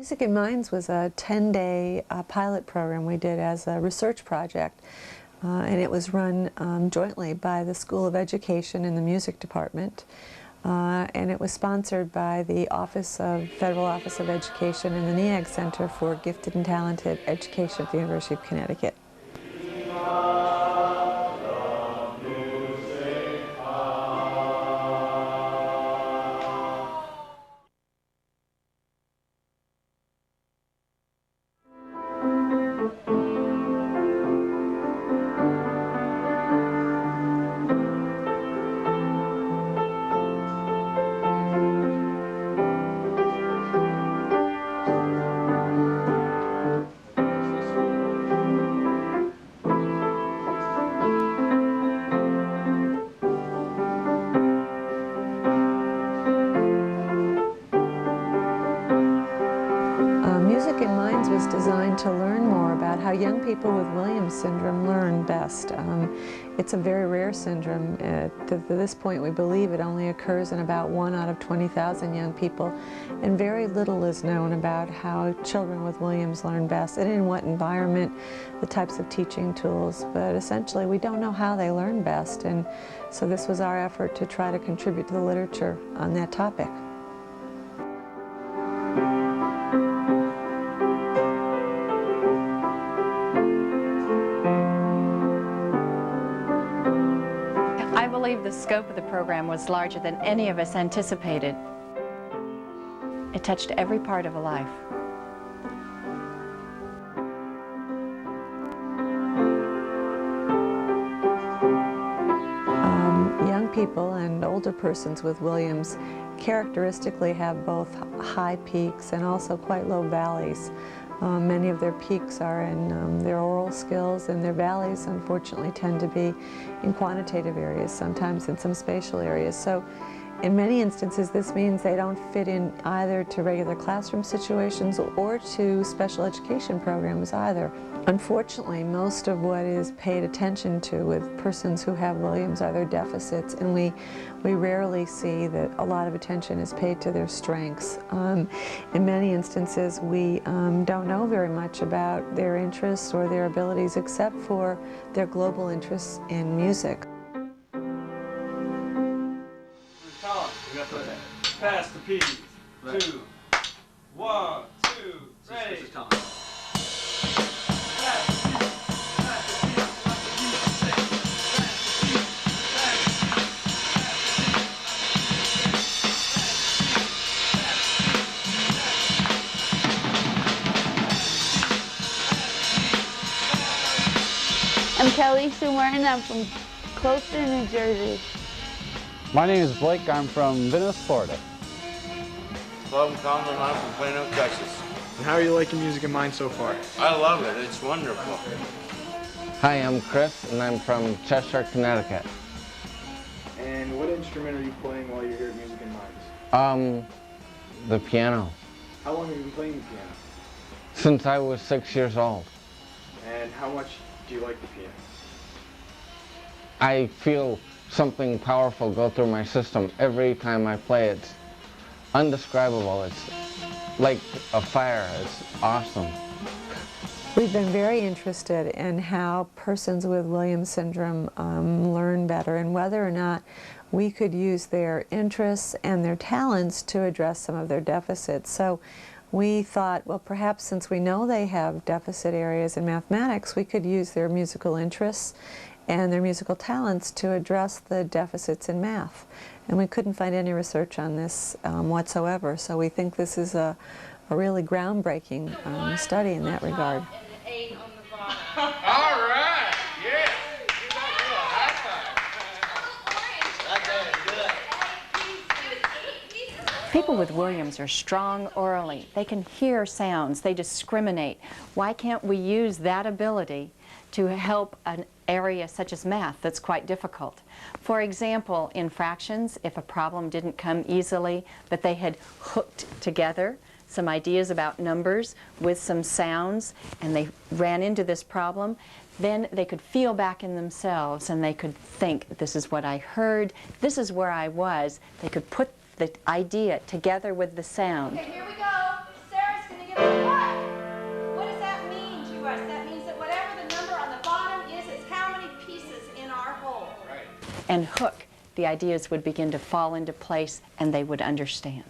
Music in Minds was a 10-day pilot program we did as a research project, and it was run jointly by the School of Education and the Music Department, and it was sponsored by the Federal Office of Education and the NEAG Center for Gifted and Talented Education at the University of Connecticut. Music in Minds was designed to learn more about how young people with Williams syndrome learn best. It's a very rare syndrome. To this point, we believe it only occurs in about 1 out of 20,000 young people, and very little is known about how children with Williams learn best and in what environment, the types of teaching tools, but essentially we don't know how they learn best, and so this was our effort to try to contribute to the literature on that topic. I believe the scope of the program was larger than any of us anticipated. It touched every part of a life. Young people and older persons with Williams characteristically have both high peaks and also quite low valleys. Many of their peaks are in their oral skills, and their valleys unfortunately tend to be in quantitative areas, sometimes in some spatial areas. So in many instances this means they don't fit in either to regular classroom situations or to special education programs either. Unfortunately, most of what is paid attention to with persons who have Williams are their deficits, and we rarely see that a lot of attention is paid to their strengths. In many instances, we don't know very much about their interests or their abilities except for their global interests in music. Pass the P. 2, 1, 2, ready. I'm Kelly Sue Martin. I'm from Closter, New Jersey. My name is Blake. I'm from Venice, Florida. Hello, I'm Colin. I'm from Plano, Texas. And how are you liking Music in Minds so far? I love it. It's wonderful. Hi, I'm Chris, and I'm from Cheshire, Connecticut. And what instrument are you playing while you're here at Music in Minds? The piano. How long have you been playing the piano? Since I was 6 years old. And how much do you like the piano? I feel something powerful go through my system every time I play it. It's undescribable. It's like a fire. It's awesome. We've been very interested in how persons with Williams syndrome learn better, and whether or not we could use their interests and their talents to address some of their deficits. So we thought, well, perhaps since we know they have deficit areas in mathematics, we could use their musical interests and their musical talents to address the deficits in math. And we couldn't find any research on this whatsoever, so we think this is a really groundbreaking study in that regard. All right, yeah. Give that girl a high five. People with Williams are strong orally. They can hear sounds. They discriminate. Why can't we use that ability to help an area such as math that's quite difficult? For example, in fractions, if a problem didn't come easily, but they had hooked together some ideas about numbers with some sounds, and they ran into this problem, then they could feel back in themselves and they could think, this is what I heard, this is where I was. They could put the idea together with the sound. Okay, here we go. Sarah's going to get and hook, the ideas would begin to fall into place and they would understand.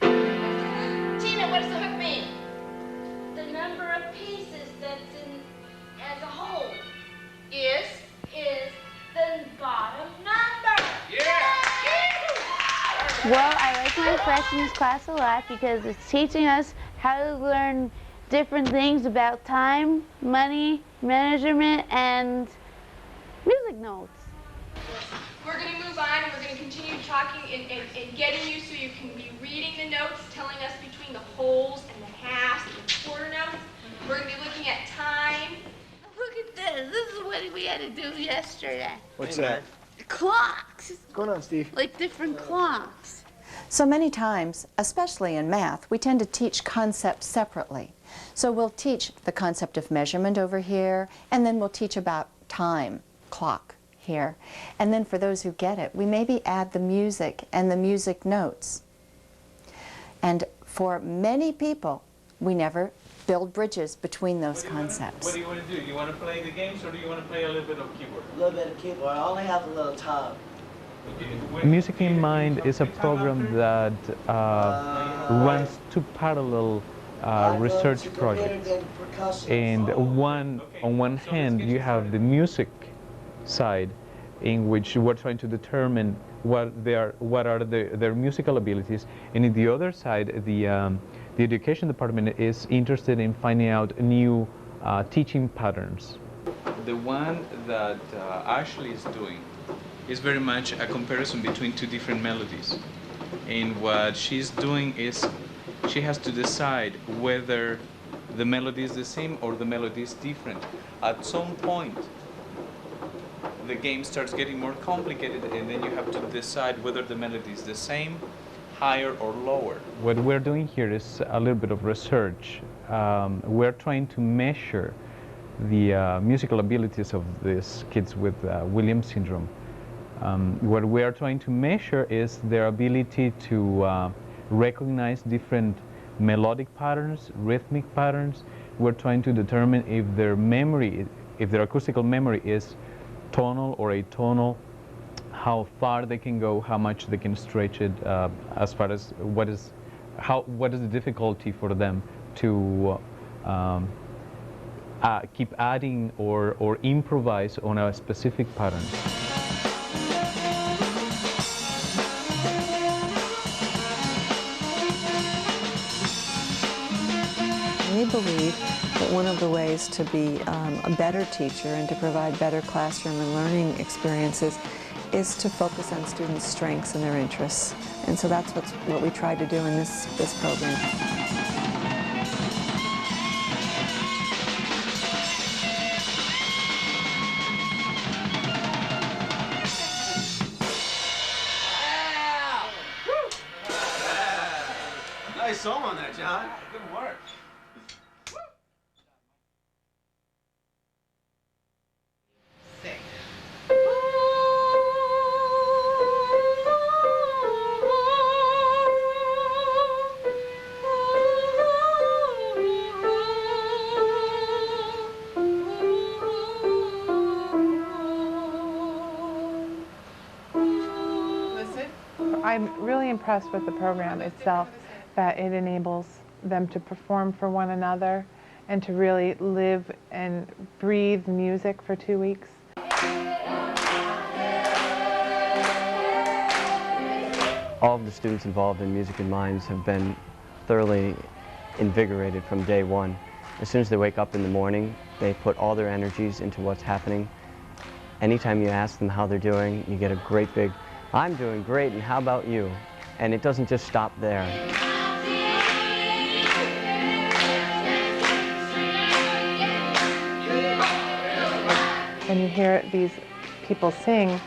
Tina, what does the hook mean? The number of pieces that's in as a whole is the bottom number. Well, I like my freshman's class a lot because it's teaching us how to learn different things about time, money, measurement, and music notes. We're going to move on and we're going to continue talking and getting you so you can be reading the notes, telling us between the wholes and the halves and the quarter notes. We're going to be looking at time. Look at this. This is what we had to do yesterday. What's that? Clocks. What's going on, Steve? Like different clocks. So many times, especially in math, we tend to teach concepts separately. So we'll teach the concept of measurement over here, and then we'll teach about time, clock, here. And then for those who get it, we maybe add the music and the music notes. And for many people, we never build bridges between those concepts. What do you want to do? You want to play the games or do you want to play a little bit of keyboard? A little bit of keyboard. I only have a little time. Okay. Music in Mind is a program that runs two parallel research projects. And on one hand, you have the music side, in which we're trying to determine what are their musical abilities, and in the other side, the education department is interested in finding out new teaching patterns. The one that Ashley is doing is very much a comparison between two different melodies. And what she's doing is she has to decide whether the melody is the same or the melody is different. At some point, the game starts getting more complicated, and then you have to decide whether the melody is the same, higher or lower. What we're doing here is a little bit of research. We're trying to measure the musical abilities of these kids with Williams syndrome. What we are trying to measure is their ability to recognize different melodic patterns, rhythmic patterns. We're trying to determine if their memory, if their acoustical memory is tonal or atonal, how far they can go, how much they can stretch it, as far as what is the difficulty for them to keep adding or improvise on a specific pattern. We believe that one of the ways to be a better teacher and to provide better classroom and learning experiences is to focus on students' strengths and their interests. And so that's what we try to do in this program. Nice song on that, John. Good work. I'm really impressed with the program itself, that it enables them to perform for one another and to really live and breathe music for 2 weeks. All of the students involved in Music in Minds have been thoroughly invigorated from day one. As soon as they wake up in the morning, they put all their energies into what's happening. Anytime you ask them how they're doing, you get a great big, "I'm doing great, and how about you?" And it doesn't just stop there. When you hear these people sing,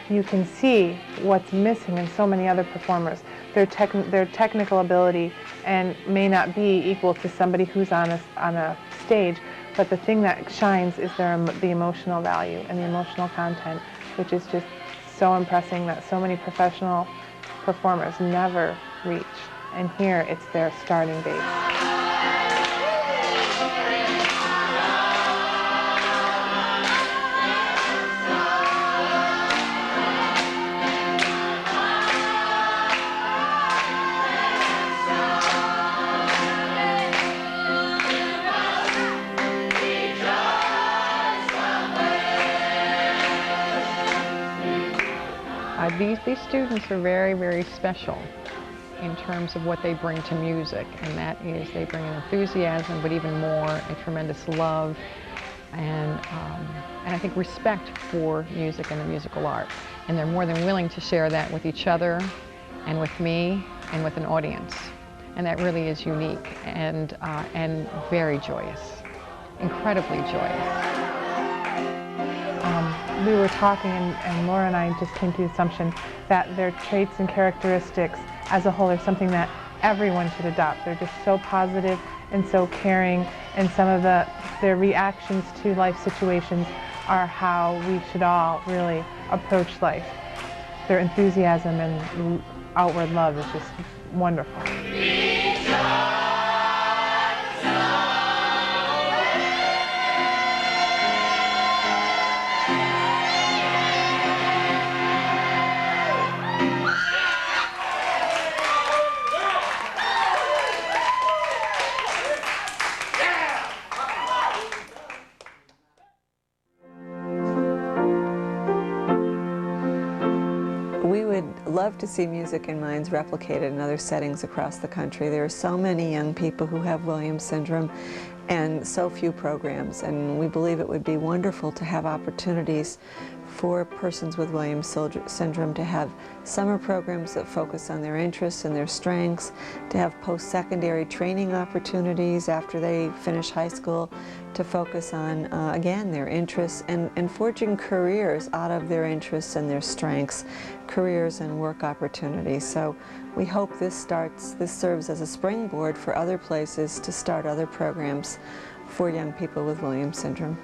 you can see what's missing in so many other performers. Their technical ability and may not be equal to somebody who's on a stage, but the thing that shines is the emotional value and the emotional content, which is just so impressive that so many professional performers never reach. And here it's their starting base. these students are very, very special in terms of what they bring to music, and that is they bring an enthusiasm, but even more a tremendous love and I think respect for music and the musical art. And they're more than willing to share that with each other and with me and with an audience. And that really is unique and very joyous, incredibly joyous. We were talking and Laura and I just came to the assumption that their traits and characteristics as a whole are something that everyone should adopt. They're just so positive and so caring, and some of their reactions to life situations are how we should all really approach life. Their enthusiasm and outward love is just wonderful. We would love to see Music in Minds replicated in other settings across the country. There are so many young people who have Williams syndrome and so few programs, and we believe it would be wonderful to have opportunities for persons with Williams syndrome to have summer programs that focus on their interests and their strengths, to have post-secondary training opportunities after they finish high school, to focus on, again, their interests and forging careers out of their interests and their strengths, careers and work opportunities. So we hope this serves as a springboard for other places to start other programs for young people with Williams syndrome.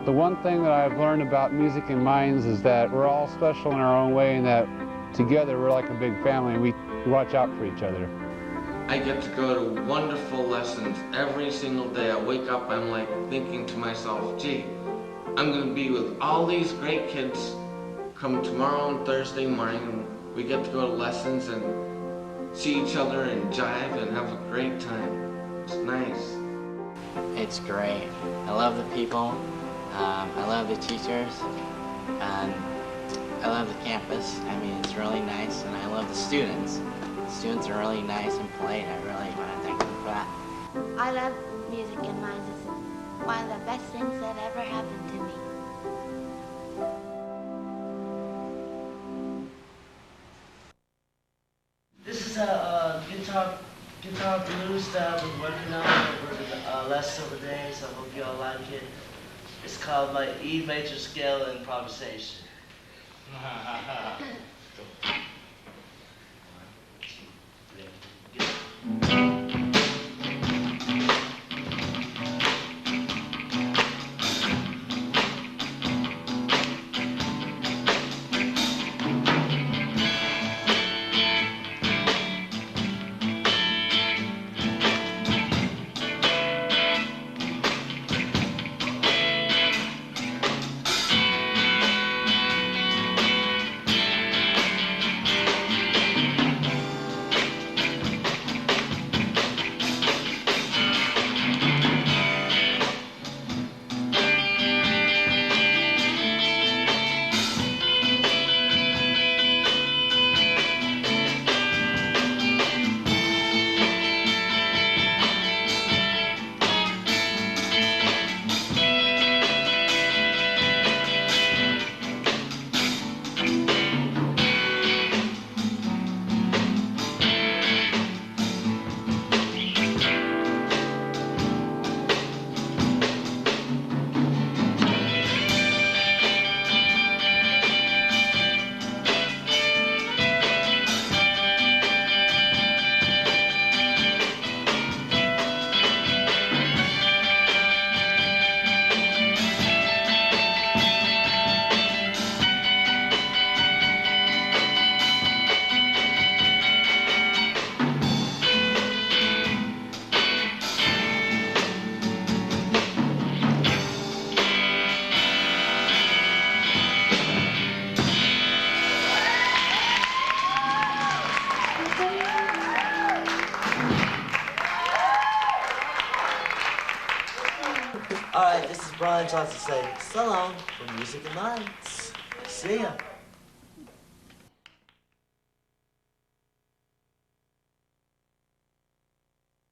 The one thing that I've learned about Music in Minds is that we're all special in our own way, and that together we're like a big family and we watch out for each other. I get to go to wonderful lessons every single day. I wake up, I'm like thinking to myself, gee, I'm going to be with all these great kids come tomorrow and Thursday morning, and we get to go to lessons and see each other and jive and have a great time. It's nice. It's great. I love the people. I love the teachers, and I love the campus. I mean, it's really nice, and I love the students. The students are really nice and polite. I really want to thank them for that. I love Music in Minds. It's one of the best things that ever happened to me. This is a guitar blues that I've been working on over the last several days. I hope you all like it. It's called my E major scale improvisation. All right, this is Brian Johnson saying so long from Music and Minds. See ya.